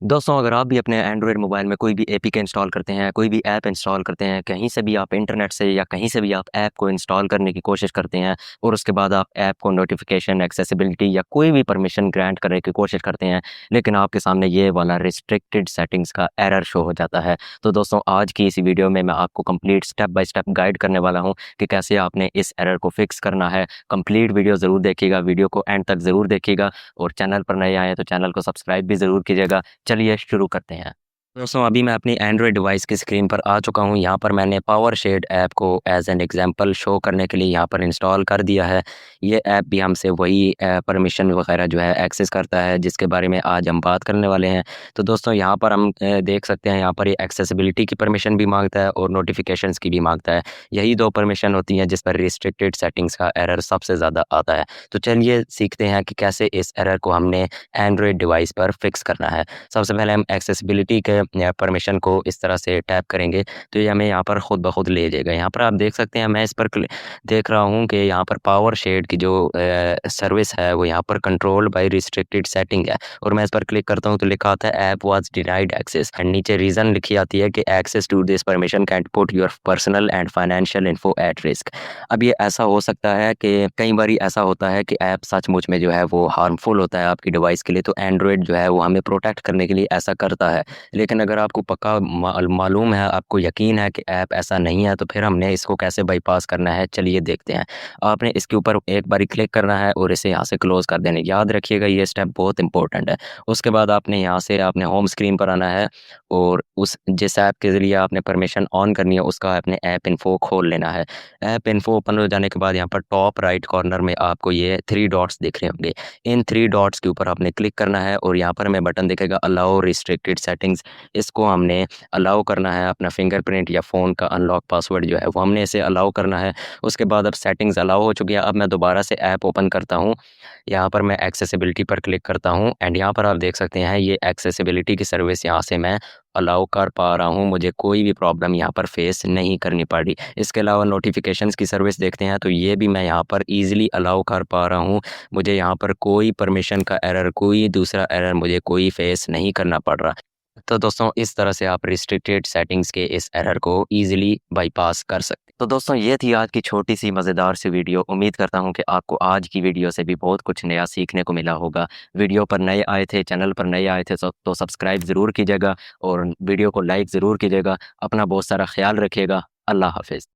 दोस्तों, अगर आप भी अपने एंड्रॉयड मोबाइल में कोई भी एपीके इंस्टॉल करते हैं, कोई भी ऐप इंस्टॉल करते हैं, कहीं से भी आप इंटरनेट से या कहीं से भी आप ऐप को इंस्टॉल करने की कोशिश करते हैं और उसके बाद आप ऐप को नोटिफ़िकेशन, एक्सेसिबिलिटी या कोई भी परमिशन ग्रांट करने की कोशिश करते हैं, लेकिन आपके सामने ये वाला रिस्ट्रिक्टेड सेटिंग्स का एरर शो हो जाता है। तो दोस्तों, आज की इस वीडियो में मैं आपको complete step by step guide करने वाला हूँ कि कैसे आपने इस एरर को फिक्स करना है। कंप्लीट वीडियो ज़रूर देखिएगा, वीडियो को एंड तक ज़रूर देखिएगा और चैनल पर नए आए हैं तो चैनल को सब्सक्राइब भी ज़रूर कीजिएगा। चलिए शुरू करते हैं। दोस्तों, अभी मैं अपनी एंड्रॉयड डिवाइस की स्क्रीन पर आ चुका हूँ। यहाँ पर मैंने पावर शेड ऐप को एज़ एन एग्ज़ाम्पल शो करने के लिए यहाँ पर इंस्टॉल कर दिया है। ये ऐप भी हमसे वही परमिशन वग़ैरह जो है एक्सेस करता है, जिसके बारे में आज हम बात करने वाले हैं। तो दोस्तों, यहाँ पर हम देख सकते हैं, यहाँ पर ये एक्सेसिबिलिटी की परमिशन भी माँगता है और नोटिफ़िकेशंस की भी माँगता है। यही 2 परमिशन होती हैं जिस पर रिस्ट्रिक्टेड सेटिंग्स का एरर सबसे ज़्यादा आता है। तो चलिए सीखते हैं कि कैसे इस एरर को हमने एंड्रॉयड डिवाइस पर फिक्स करना है। सबसे पहले हम एक्सेसिबिलिटी के परमिशन को इस तरह से टैप करेंगे तो ये हमें यहाँ पर खुद ब खुद ले जाएगा। यहाँ पर आप देख सकते हैं, मैं इस पर देख रहा हूँ कि यहाँ पर पावर शेड की जो सर्विस है वो यहाँ पर कंट्रोल्ड बाय रिस्ट्रिक्टेड सेटिंग है और मैं इस पर क्लिक करता हूँ तो लिखा आता है app was denied access and नीचे रीजन लिखी आती है कि access to this permission can put your personal and financial info at risk. अब ये ऐसा हो सकता है कि कई बारी ऐसा होता है कि ऐप सचमुच में जो है वो हार्मफुल होता है आपकी डिवाइस के लिए, तो एंड्रॉयड जो है वो हमें प्रोटेक्ट करने के लिए ऐसा करता है। लेकिन अगर आपको पक्का मालूम है, आपको यकीन है कि ऐप ऐसा नहीं है, तो फिर हमने इसको कैसे बाईपास करना है, चलिए देखते हैं। आपने इसके ऊपर एक बारी क्लिक करना है और इसे यहाँ से क्लोज़ कर देना है। याद रखिएगा ये स्टेप बहुत इंपॉर्टेंट है। उसके बाद आपने यहाँ से आपने होम स्क्रीन पर आना है और उस जिस ऐप के ज़रिए आपने परमिशन ऑन करनी है उसका आपने ऐप इन्फो खोल लेना है। ऐप इन्फो ओपन हो जाने के बाद यहाँ पर टॉप राइट कॉर्नर में आपको ये 3 डॉट्स दिख रहे होंगे। इन 3 डॉट्स के ऊपर आपने क्लिक करना है और यहाँ पर हमें बटन दिखेगा अलाउ रिस्ट्रिक्टेड सेटिंग्स। इसको हमने अलाउ करना है। अपना फिंगरप्रिंट या फ़ोन का अनलॉक पासवर्ड जो है वो हमने इसे अलाउ करना है। उसके बाद अब सेटिंग्स अलाउ हो चुकी है। अब मैं दोबारा से ऐप ओपन करता हूँ। यहाँ पर मैं एक्सेसिबिलिटी पर क्लिक करता हूँ एंड यहाँ पर आप देख सकते हैं ये एक्सेसिबिलिटी की सर्विस यहाँ से मैं अलाउ कर पा रहा हूँ। मुझे कोई भी प्रॉब्लम यहाँ पर फेस नहीं करनी पड़ रही। इसके अलावा नोटिफ़िकेशंस की सर्विस देखते हैं तो ये भी मैं यहाँ पर ईज़िली अलाउ कर पा रहा हूँ। मुझे यहाँ पर कोई परमिशन का एरर, कोई दूसरा एरर मुझे कोई फेस नहीं करना पड़ रहा। तो दोस्तों, इस तरह से आप रिस्ट्रिक्टेड सेटिंग्स के इस एरर को ईज़िली बाईपास कर सकते हैं। तो दोस्तों, ये थी आज की छोटी-सी मज़ेदार सी वीडियो। उम्मीद करता हूँ कि आपको आज की वीडियो से भी बहुत कुछ नया सीखने को मिला होगा। वीडियो पर नए आए थे, चैनल पर नए आए थे तो सब्सक्राइब ज़रूर कीजिएगा और वीडियो को लाइक ज़रूर कीजिएगा। अपना बहुत सारा ख़्याल रखिएगा। अल्लाह हाफ़िज़।